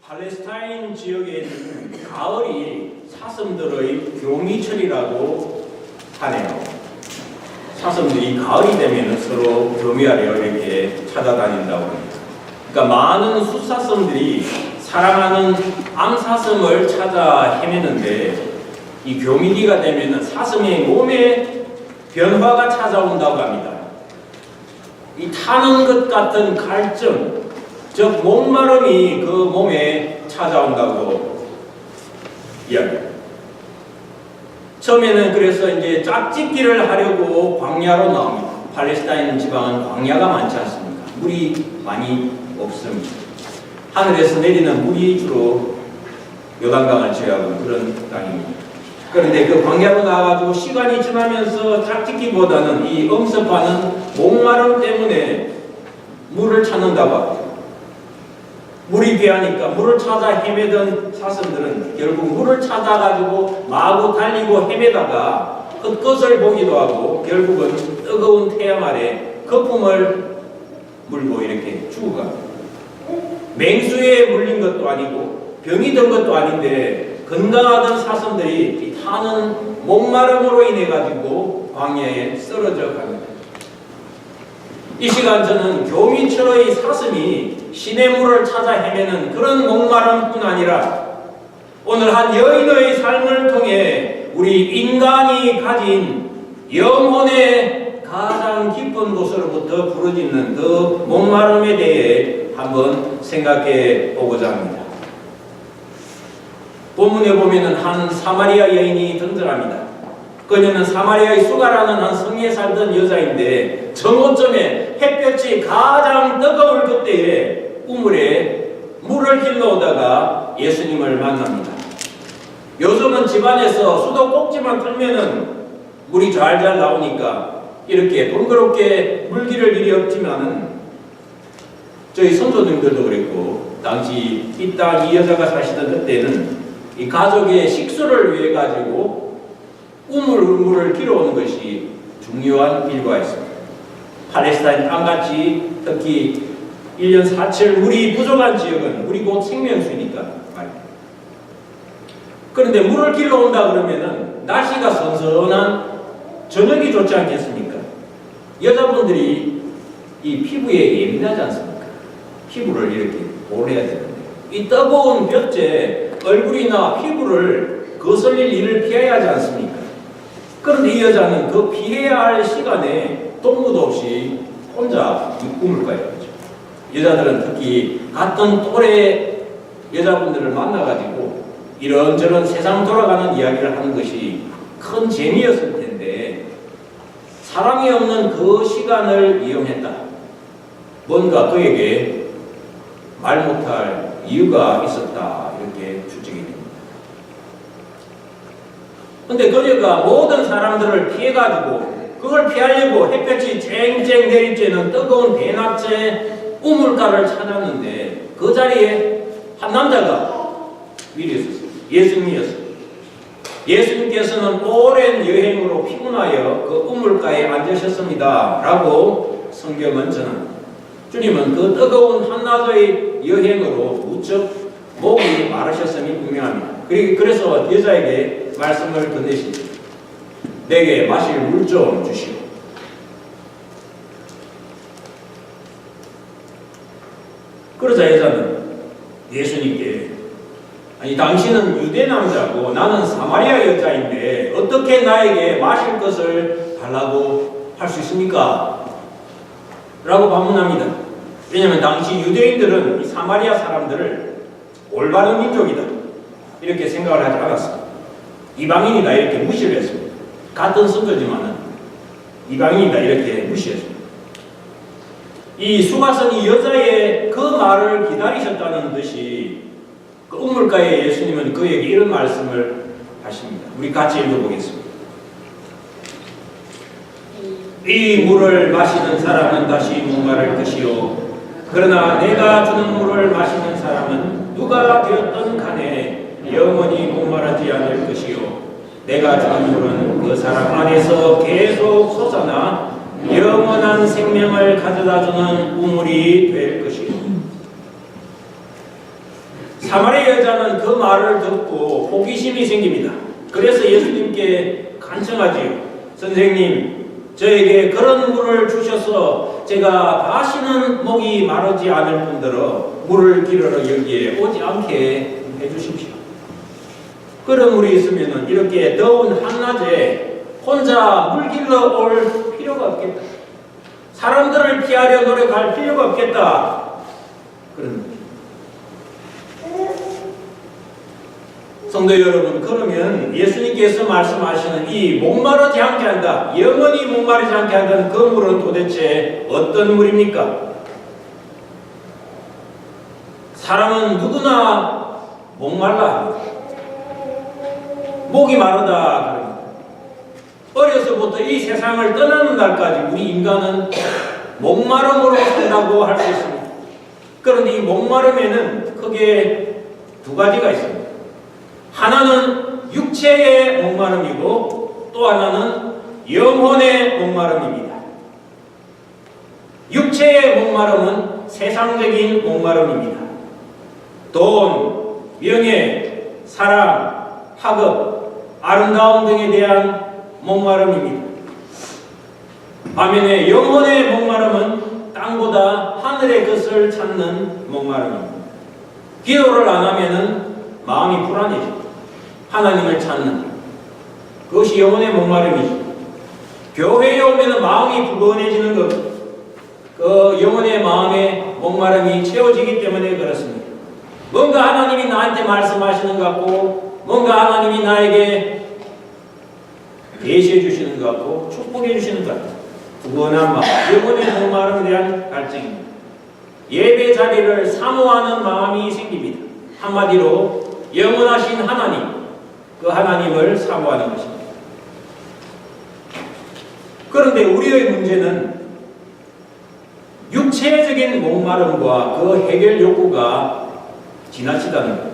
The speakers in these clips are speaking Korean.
팔레스타인 지역에 있는 가을이 사슴들의 교미철이라고 하네요. 사슴들이 가을이 되면 서로 교미하려 이렇게 찾아다닌다고 합니다. 그러니까 많은 숫사슴들이 사랑하는 암사슴을 찾아 헤매는데 이 교미기가 되면 사슴의 몸에 변화가 찾아온다고 합니다. 이 타는 것 같은 갈증, 즉 목마름이 그 몸에 찾아온다고 이야기합니다. 처음에는 그래서 이제 짝짓기를 하려고 광야로 나옵니다. 팔레스타인 지방은 광야가 많지 않습니까? 물이 많이 없습니다. 하늘에서 내리는 물이 주로 요단강을 제외하고 그런 땅입니다. 그런데 그 광야로 나와가지고 시간이 지나면서 짝짓기보다는 이 엄습하는 목마름 때문에 물을 찾는다고 합니다. 물이 귀하니까 물을 찾아 헤매던 사슴들은 결국 물을 찾아가지고 마구 달리고 헤매다가 헛것을 보기도 하고 결국은 뜨거운 태양 아래 거품을 물고 이렇게 죽어갑니다. 맹수에 물린 것도 아니고 병이 든 것도 아닌데 건강하던 사슴들이 타는 목마름으로 인해 가지고 광야에 쓰러져 갑니다. 이 시간 저는 교미철의 사슴이 신의 물을 찾아 헤매는 그런 목마름뿐 아니라 오늘 한 여인의 삶을 통해 우리 인간이 가진 영혼의 가장 깊은 곳으로부터 부르짖는 그 목마름에 대해 한번 생각해 보고자 합니다. 본문에 보면은 한 사마리아 여인이 등장합니다. 그녀는 사마리아의 수가라는 한 성에 살던 여자인데 정오쯤에 햇볕이 가장 뜨거울 그때에 우물에 물을 길러 오다가 예수님을 만납니다. 요즘은 집안에서 수도 꼭지만 틀면은 물이 잘잘 나오니까 이렇게 번거롭게 물기를 일이 없지만은 저희 선조님들도 그랬고 당시 이 땅 이 여자가 사시던 그때는 이 가족의 식수를 위해 가지고 우물을 길어오는 것이 중요한 일과였습니다. 팔레스타인 땅같이 특히 1년 4철 물이 부족한 지역은 물이 곧 생명수니까 말입니다. 그런데 물을 길러온다 그러면은 날씨가 선선한 저녁이 좋지 않겠습니까? 여자분들이 이 피부에 예민하지 않습니까? 피부를 이렇게 보호해야 되는데 이 뜨거운 볕에 얼굴이나 피부를 거슬릴 일을 피해야 하지 않습니까? 그런데 이 여자는 그 피해야 할 시간에 동무도 없이 혼자 우물가에 갔죠. 여자들은 특히 같은 또래 여자분들을 만나가지고 이런저런 세상 돌아가는 이야기를 하는 것이 큰 재미였을 텐데 사랑이 없는 그 시간을 이용했다. 뭔가 그에게 말 못할 이유가 있었다. 이렇게 추측이 됩니다. 근데 그녀가 모든 사람들을 피해가지고 그걸 피하려고 햇볕이 쨍쨍 내릴 쬐는 뜨거운 대낮에 우물가를 찾았는데 그 자리에 한 남자가 미리 있었어요. 예수님이었어요. 예수님께서는 오랜 여행으로 피곤하여 그 우물가에 앉으셨습니다. 라고 성경은 전합니다. 주님은 그 뜨거운 한낮의 여행으로 무척 목이 마르셨음이 분명합니다. 그래서 여자에게 말씀을 건네십니다. 내게 마실 물 좀 주시오. 그러자 여자는 예수님께 아니 당신은 유대 남자고 나는 사마리아 여자인데 어떻게 나에게 마실 것을 달라고 할 수 있습니까? 라고 반문합니다. 왜냐하면 당시 유대인들은 이 사마리아 사람들을 올바른 민족이다 이렇게 생각을 하지 않았습니다. 이방인이다 이렇게 무시를 했습니다. 같은 선조지만은 이방인이다 이렇게 무시했습니다. 이 수가성이 여자의 그 말을 기다리셨다는 듯이 그 우물가에 예수님은 그에게 이런 말씀을 하십니다. 우리 같이 읽어보겠습니다. 이 물을 마시는 사람은 다시 목마를 것이요 그러나 내가 주는 물을 마시는 사람은 누가 되었든 간에 영원히 목마르지 않을 것이요 내가 주는 물은 그 사람 안에서 계속 솟아나 영원한 생명을 가져다주는 우물이 될 것이요 사마리아 여자는 그 말을 듣고 호기심이 생깁니다. 그래서 예수님께 간청하지요. 선생님, 저에게 그런 물을 주셔서 제가 다시는 목이 마르지 않을 뿐더러 물을 기르러 여기에 오지 않게 해주십시오. 그런 물이 있으면 이렇게 더운 한낮에 혼자 물 길러 올 필요가 없겠다. 사람들을 피하려 노력할 필요가 없겠다. 그런 성도 여러분, 그러면 예수님께서 말씀하시는 이 목마르지 않게 한다, 영원히 목마르지 않게 한다는 그 물은 도대체 어떤 물입니까? 사람은 누구나 목말라 합니다. 목이 마르다 그럽니다. 어려서부터 이 세상을 떠나는 날까지 우리 인간은 목마름으로 산다고 할 수 있습니다. 그런데 이 목마름에는 크게 두 가지가 있습니다. 하나는 육체의 목마름이고 또 하나는 영혼의 목마름입니다. 육체의 목마름은 세상적인 목마름입니다. 돈, 명예, 사랑, 학업, 아름다움 등에 대한 목마름입니다. 반면에 영혼의 목마름은 땅보다 하늘의 것을 찾는 목마름입니다. 기도를 안 하면은 마음이 불안해집니다. 하나님을 찾는 그것이 영혼의 목마름이죠. 교회에 오면 마음이 부건해지는 것, 그 영혼의 마음의 목마름이 채워지기 때문에 그렇습니다. 뭔가 하나님이 나한테 말씀하시는 것 같고, 뭔가 하나님이 나에게 계시해 주시는 것 같고, 축복해 주시는 것 같고, 부건한 마음, 영혼의 목마름에 대한 갈증입니다. 예배 자리를 사모하는 마음이 생깁니다. 한마디로 영원하신 하나님, 그 하나님을 사모하는 것입니다. 그런데 우리의 문제는 육체적인 목마름과 그 해결 욕구가 지나치다는 것.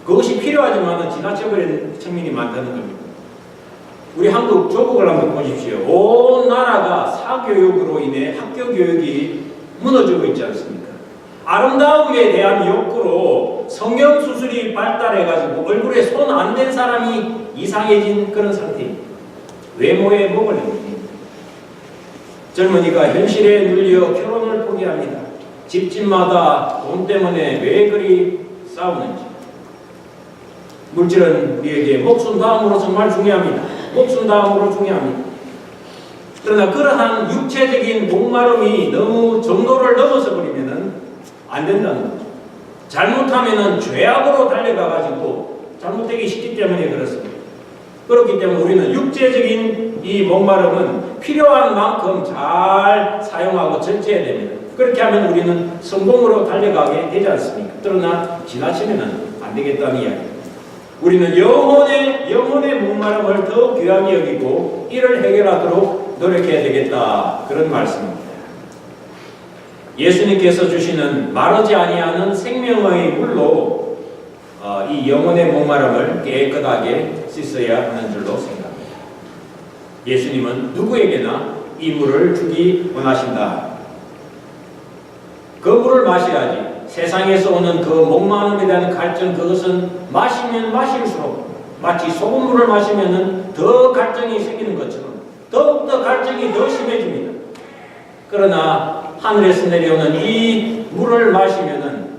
그것이 필요하지만 지나쳐버린 측면이 많다는 겁니다. 우리 한국 조국을 한번 보십시오. 온 나라가 사교육으로 인해 학교 교육이 무너지고 있지 않습니까? 아름다움에 대한 욕구로 성형수술이 발달해가지고 얼굴에 손 안 댄 사람이 이상해진 그런 상태입니다. 외모에 목을 내립니다. 젊은이가 현실에 눌려 결혼을 포기합니다. 집집마다 돈 때문에 왜 그리 싸우는지. 물질은 우리에게 목숨 다음으로 정말 중요합니다. 목숨 다음으로 중요합니다. 그러나 그러한 육체적인 목마름이 너무 정도를 넘어서 버리면은 안 된다는 거죠. 잘못하면은 죄악으로 달려가가지고 잘못되기 쉽기 때문에 그렇습니다. 그렇기 때문에 우리는 육체적인 이 목마름은 필요한 만큼 잘 사용하고 절제해야 됩니다. 그렇게 하면 우리는 성공으로 달려가게 되지 않습니까? 그러나 지나치면은 안 되겠다는 이야기입니다. 우리는 영혼의 목마름을 더 귀하게 여기고 이를 해결하도록 노력해야 되겠다, 그런 말씀입니다. 예수님께서 주시는 마르지 아니하는 생명의 물로 이 영혼의 목마름을 깨끗하게 씻어야 하는 줄로 생각합니다. 예수님은 누구에게나 이 물을 주기 원하신다. 그 물을 마셔야지. 세상에서 오는 그 목마름에 대한 갈증, 그것은 마시면 마실수록 마치 소금물을 마시면 더 갈증이 생기는 것처럼 더욱더 갈증이 더 심해집니다. 그러나 하늘에서 내려오는 이 물을 마시면은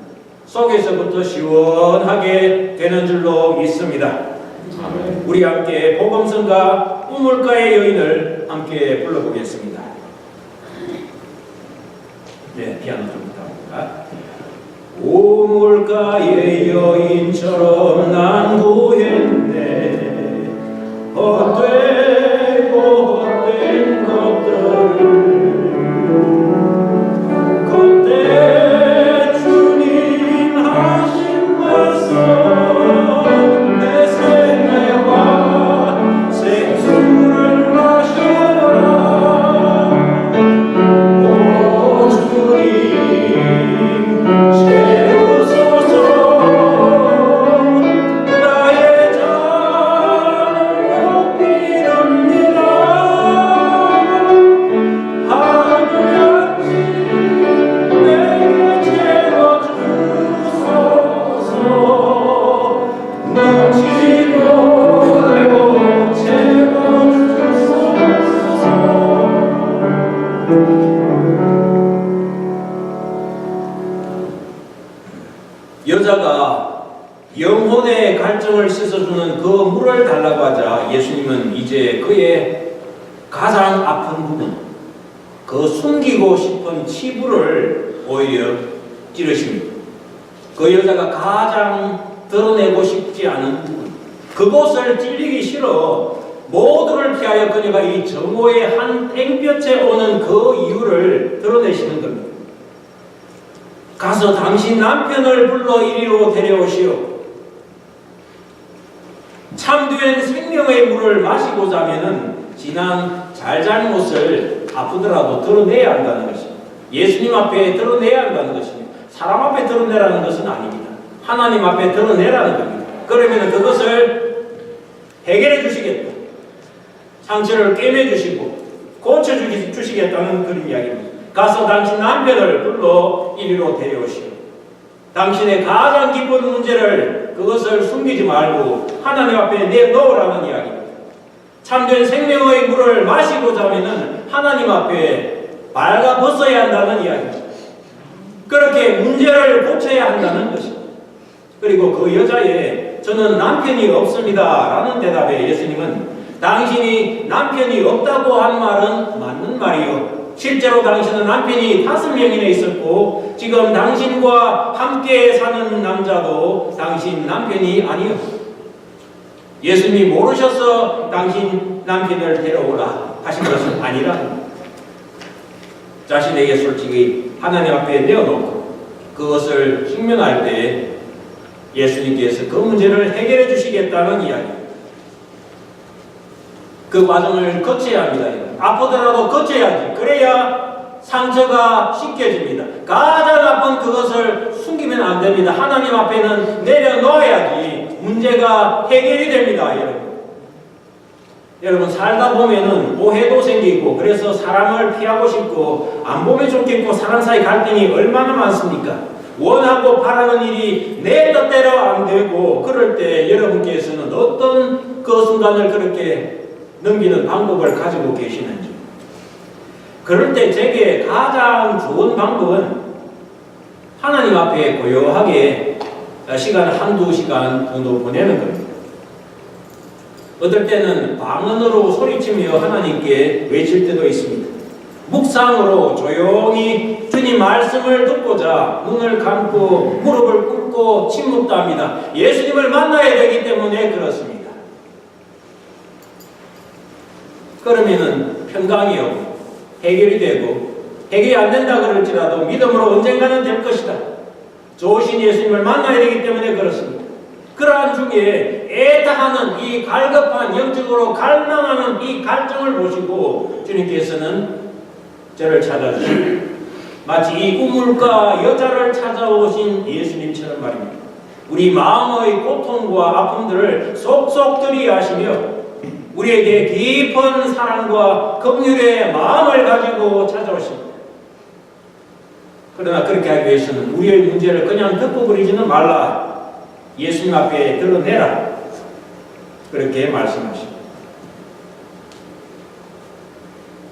속에서부터 시원하게 되는 줄로 믿습니다. 우리 함께 복음성가 우물가의 여인을 함께 불러보겠습니다. 네, 피아노 좀 부탁합니다. 우물가의 여인처럼 난 구했네. 헛되고 헛된 것들을 그때 주님 하신 말씀 내 생애와 생수를 마셔라. 오 주님 채우소서. 나의 잔을 높이렵니다. 여자가 영혼의 갈증을 씻어주는 그 물을 달라고 하자 예수님은 이제 그의 가장 아픈 부분, 그 숨기고 싶은 치부를 오히려 찌르십니다. 그 여자가 가장 드러내고 싶지 않은 부분, 그곳을 찔리기 싫어 모두를 피하여 그녀가 이 정오의 한 땡볕에 오는 그 이유를 드러내시는 겁니다. 가서 당신 남편을 불러 이리로 데려오시오. 참된 생명의 물을 마시고자 하면은 지난 잘잘못을 아프더라도 드러내야 한다는 것입니다. 예수님 앞에 드러내야 한다는 것입니다. 사람 앞에 드러내라는 것은 아닙니다. 하나님 앞에 드러내라는 겁니다. 그러면 그것을 해결해 주시겠다. 상처를 꿰매 주시고 고쳐 주시겠다는 그런 이야기입니다. 가서 당신 남편을 불러 이리로 데려오시오. 당신의 가장 기쁜 문제를 그것을 숨기지 말고 하나님 앞에 내놓으라는 이야기입니다. 참된 생명의 물을 마시고자 하면은 하나님 앞에 발가벗어야 한다는 이야기입니다. 그렇게 문제를 고쳐야 한다는 것입니다. 그리고 그 여자의 저는 남편이 없습니다 라는 대답에 예수님은 당신이 남편이 없다고 한 말은 맞는 말이요. 실제로 당신은 남편이 5명이나 있었고 지금 당신과 함께 사는 남자도 당신 남편이 아니요. 예수님이 모르셔서 당신 남편을 데려오라 하신 것은 아니라 자신에게 솔직히 하나님 앞에 내어놓고 그것을 직면할 때 예수님께서 그 문제를 해결해 주시겠다는 이야기입니다. 그 과정을 거쳐야 합니다. 아프더라도 거쳐야지. 그래야 상처가 씻겨집니다. 가장 아픈 그것을 숨기면 안 됩니다. 하나님 앞에는 내려놓아야지 문제가 해결이 됩니다. 여러분 살다 보면은 오해도 생기고 그래서 사람을 피하고 싶고 안 보면 좋겠고 사람 사이 갈등이 얼마나 많습니까? 원하고 바라는 일이 내 뜻대로 안 되고 그럴 때 여러분께서는 어떤 그 순간을 그렇게 넘기는 방법을 가지고 계시는지. 그럴 때 제게 가장 좋은 방법은 하나님 앞에 고요하게 시간 한두 시간 정도 보내는 겁니다. 어떨 때는 방언으로 소리치며 하나님께 외칠 때도 있습니다. 묵상으로 조용히 주님 말씀을 듣고자 눈을 감고 무릎을 꿇고 침묵도 합니다. 예수님을 만나야 되기 때문에 그렇습니다. 그러면은 평강이 오고 해결이 되고 해결이 안 된다 그럴지라도 믿음으로 언젠가는 될 것이다. 좋으신 예수님을 만나야 되기 때문에 그렇습니다. 그러한 중에 애타하는 이 갈급한 영적으로 갈망하는 이 갈증을 보시고 주님께서는 저를 찾아주시고 마치 이 우물가 여자를 찾아오신 예수님처럼 말입니다. 우리 마음의 고통과 아픔들을 속속들이 아시며 우리에게 깊은 사랑과 긍휼의 마음을 가지고 찾아오십니다. 그러나 그렇게 하기 위해서는 우리의 문제를 그냥 덮어버리지는 말라. 예수님 앞에 드러내라. 그렇게 말씀하십니다.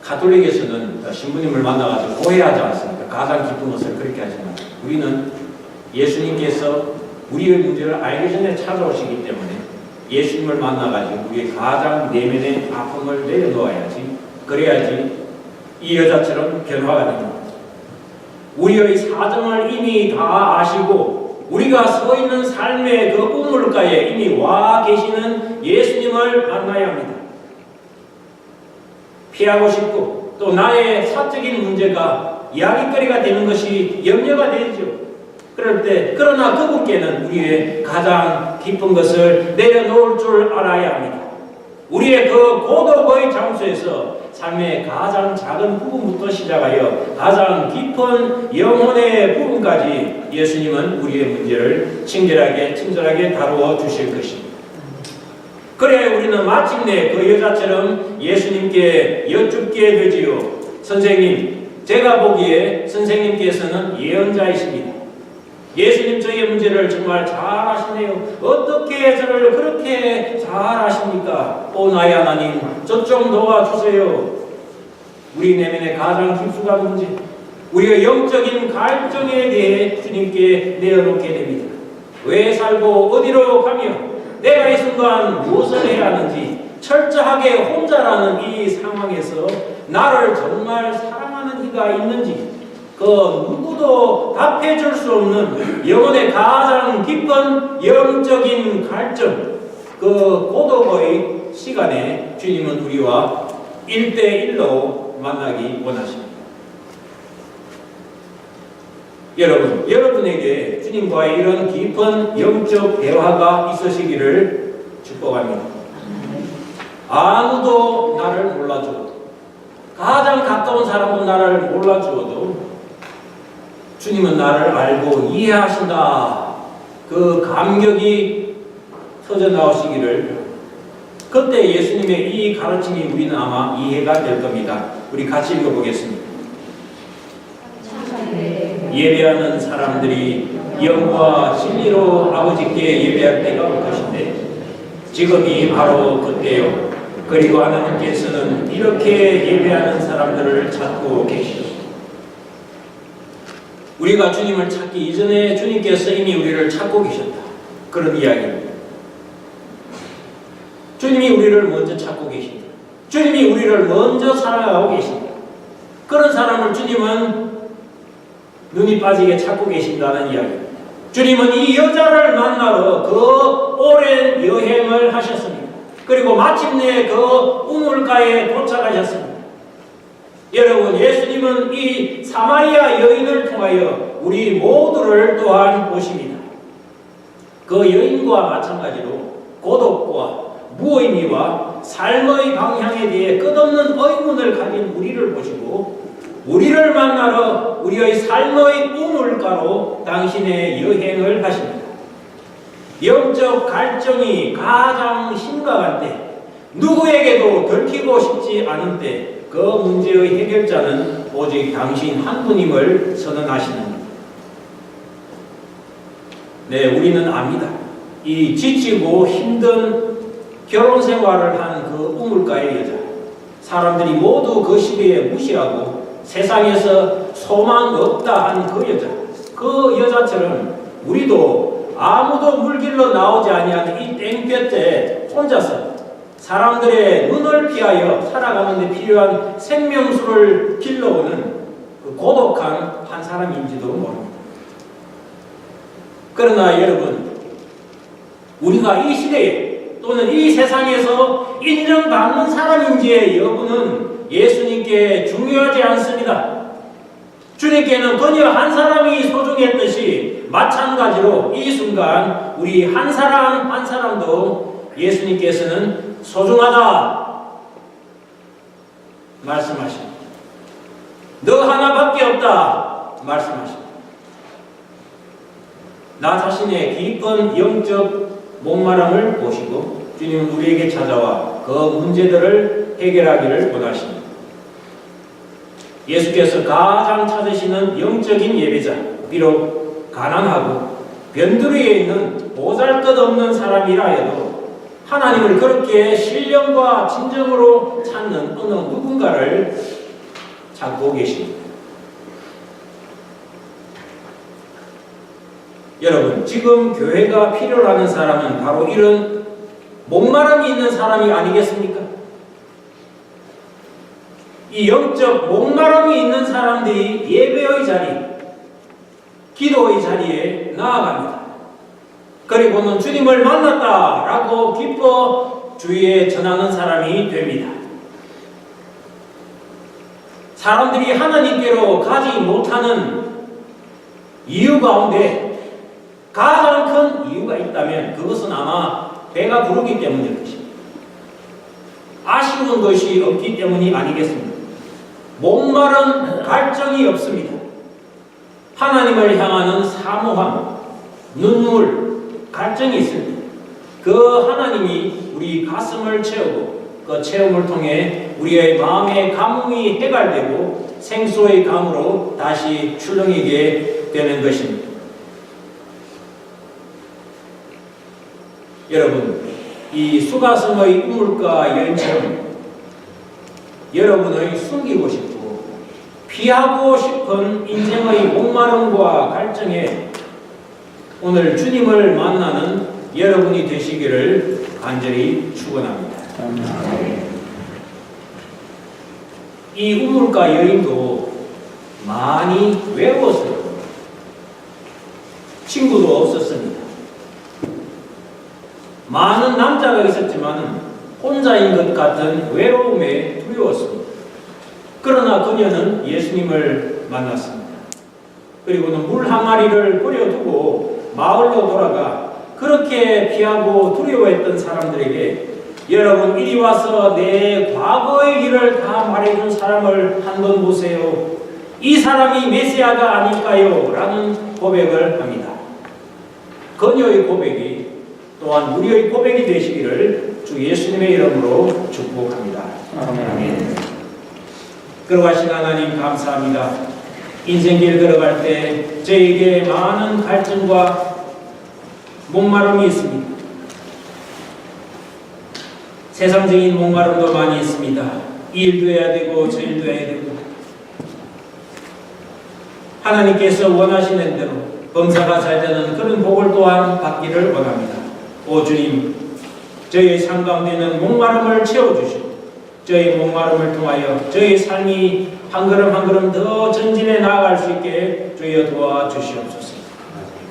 가톨릭에서는 신부님을 만나가지고 오해하지 않습니까? 가장 기쁜 것을 그렇게 하지만 우리는 예수님께서 우리의 문제를 알기 전에 찾아오시기 때문에 예수님을 만나가지고 우리의 가장 내면의 아픔을 내려놓아야지. 그래야지 이 여자처럼 변화가 됩니다. 우리의 사정을 이미 다 아시고 우리가 서 있는 삶의 그 우물가에 이미 와 계시는 예수님을 만나야 합니다. 피하고 싶고 또 나의 사적인 문제가 이야기거리가 되는 것이 염려가 되죠. 그럴 때 그러나 그분께는 우리의 가장 깊은 것을 내려놓을 줄 알아야 합니다. 우리의 그 고독의 장소에서 삶의 가장 작은 부분부터 시작하여 가장 깊은 영혼의 부분까지 예수님은 우리의 문제를 친절하게 다루어 주실 것입니다. 그래야 우리는 마침내 그 여자처럼 예수님께 여쭙게 되지요. 선생님, 제가 보기에 선생님께서는 예언자이십니다. 예수님 저의 문제를 정말 잘 아시네요. 어떻게 저를 그렇게 잘 아십니까? 오 나의 하나님, 저 좀 도와주세요. 우리 내면의 가장 깊숙한 문제, 우리의 영적인 갈증에 대해 주님께 내어놓게 됩니다. 왜 살고 어디로 가며 내가 이 순간 무엇을 해야 하는지 철저하게 혼자라는 이 상황에서 나를 정말 사랑하는 이가 있는지 그 누구도 답해줄 수 없는 영혼의 가장 깊은 영적인 갈증, 그 고독의 시간에 주님은 우리와 1대1로 만나기 원하십니다. 여러분에게 주님과의 이런 깊은 영적 대화가 있으시기를 축복합니다. 아무도 나를 몰라주어도, 가장 가까운 사람도 나를 몰라주어도 주님은 나를 알고 이해하신다. 그 감격이 터져 나오시기를, 그때 예수님의 이 가르침이 우리는 아마 이해가 될 겁니다. 우리 같이 읽어보겠습니다. 예배하는 사람들이 영과 진리로 아버지께 예배할 때가 올 것인데 지금이 바로 그때요. 그리고 하나님께서는 이렇게 예배하는 사람들을 찾고 계시오. 우리가 주님을 찾기 이전에 주님께서 이미 우리를 찾고 계셨다. 그런 이야기입니다. 주님이 우리를 먼저 찾고 계신다. 주님이 우리를 먼저 사랑하고 계신다. 그런 사람을 주님은 눈이 빠지게 찾고 계신다는 이야기입니다. 주님은 이 여자를 만나러 그 오랜 여행을 하셨습니다. 그리고 마침내 그 우물가에 도착하셨습니다. 여러분, 예수님은 이 사마리아 여인을 통하여 우리 모두를 또한 보십니다. 그 여인과 마찬가지로 고독과 무의미와 삶의 방향에 대해 끝없는 의문을 가진 우리를 보시고 우리를 만나러 우리의 삶의 우물가로 당신의 여행을 하십니다. 영적 갈증이 가장 심각한 때, 누구에게도 들키고 싶지 않은 때 그 문제의 해결자는 오직 당신 한 분임을 선언하시는 것. 네, 우리는 압니다. 이 지치고 힘든 결혼 생활을 한 그 우물가의 여자, 사람들이 모두 그 시대에 무시하고 세상에서 소망 없다 한 그 여자, 그 여자처럼 우리도 아무도 물길로 나오지 아니하는 이 땡볕에 혼자서 사람들의 눈을 피하여 살아가는 데 필요한 생명수를 길러오는 그 고독한 한 사람인지도 모릅니다. 그러나 여러분, 우리가 이 시대에 또는 이 세상에서 인정받는 사람인지의 여부는 예수님께 중요하지 않습니다. 주님께는 그녀 한 사람이 소중했듯이 마찬가지로 이 순간 우리 한 사람 한 사람도 예수님께서는 소중하다 말씀하십니다. 너 하나밖에 없다 말씀하십니다. 나 자신의 깊은 영적 목마름을 보시고 주님은 우리에게 찾아와 그 문제들을 해결하기를 원하십니다. 예수께서 가장 찾으시는 영적인 예배자, 비록 가난하고 변두리에 있는 보잘것없는 사람이라 해도 하나님을 그렇게 신령과 진정으로 찾는 어느 누군가를 찾고 계십니다. 여러분, 지금 교회가 필요로 하는 사람은 바로 이런 목마름이 있는 사람이 아니겠습니까? 이 영적 목마름이 있는 사람들이 예배의 자리, 기도의 자리에 나아갑니다. 그리고는 주님을 만났다라고 기뻐 주위에 전하는 사람이 됩니다. 사람들이 하나님께로 가지 못하는 이유 가운데 가장 큰 이유가 있다면 그것은 아마 배가 부르기 때문일 것입니다. 아쉬운 것이 없기 때문이 아니겠습니까? 목마른 갈증이 없습니다. 하나님을 향하는 사모함, 눈물, 갈증이 있습니다. 그 하나님이 우리 가슴을 채우고 그 체험을 통해 우리의 마음의 감흥이 해갈되고 생수의 감으로 다시 출렁이게 되는 것입니다. 여러분, 이 수가성의 우물가 여인처럼 여러분의 숨기고 싶고 피하고 싶은 인생의 목마름과 갈증에 오늘 주님을 만나는 여러분이 되시기를 간절히 축원합니다. 이 우물가 여인도 많이 외로웠어요. 친구도 없었습니다. 많은 남자가 있었지만 혼자인 것 같은 외로움에 두려웠습니다. 그러나 그녀는 예수님을 만났습니다. 그리고는 물 항아리를 버려두고 마을로 돌아가 그렇게 피하고 두려워했던 사람들에게 여러분 이리 와서 내 과거의 일을 다 말해준 사람을 한번 보세요. 이 사람이 메시아가 아닐까요? 라는 고백을 합니다. 그녀의 고백이 또한 우리의 고백이 되시기를 주 예수님의 이름으로 축복합니다. 아멘. 그러하신 하나님 감사합니다. 인생길 걸어갈 때 저에게 많은 갈증과 목마름이 있습니다. 세상적인 목마름도 많이 있습니다. 이 일도 해야 되고 저 일도 해야 되고 하나님께서 원하시는 대로 범사가 잘 되는 그런 복을 또한 받기를 원합니다. 오 주님, 저희의 삶 가운데는 목마름을 채워주시고 저희 목마름을 통하여 저희 삶이 한 걸음 한 걸음 더 전진해 나아갈 수 있게 주여 도와주시옵소서.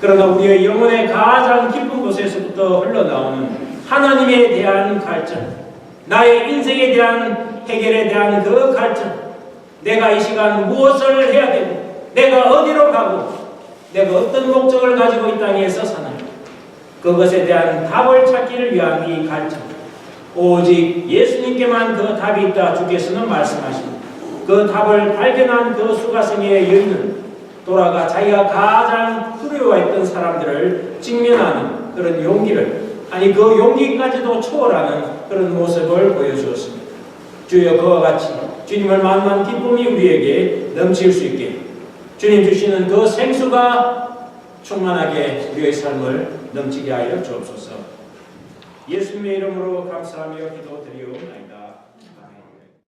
그러나 우리의 영혼의 가장 깊은 곳에서부터 흘러나오는 하나님에 대한 갈증, 나의 인생에 대한 해결에 대한 그 갈증, 내가 이 시간 무엇을 해야 되고 내가 어디로 가고 내가 어떤 목적을 가지고 이 땅에서 사나 그것에 대한 답을 찾기를 위한 이 갈증, 오직 예수님께만 그 답이 있다 주께서는 말씀하십니다. 그 답을 발견한 그 수가성의 여인은 돌아가 자기가 가장 두려워했던 사람들을 직면하는 그런 용기를, 아니 그 용기까지도 초월하는 그런 모습을 보여주었습니다. 주여 그와 같이 주님을 만난 기쁨이 우리에게 넘칠 수 있게 주님 주시는 그 생수가 충만하게 우리의 삶을 넘치게 하여 주옵소서. 예수님의 이름으로 감사하며 기도드리옵나이다.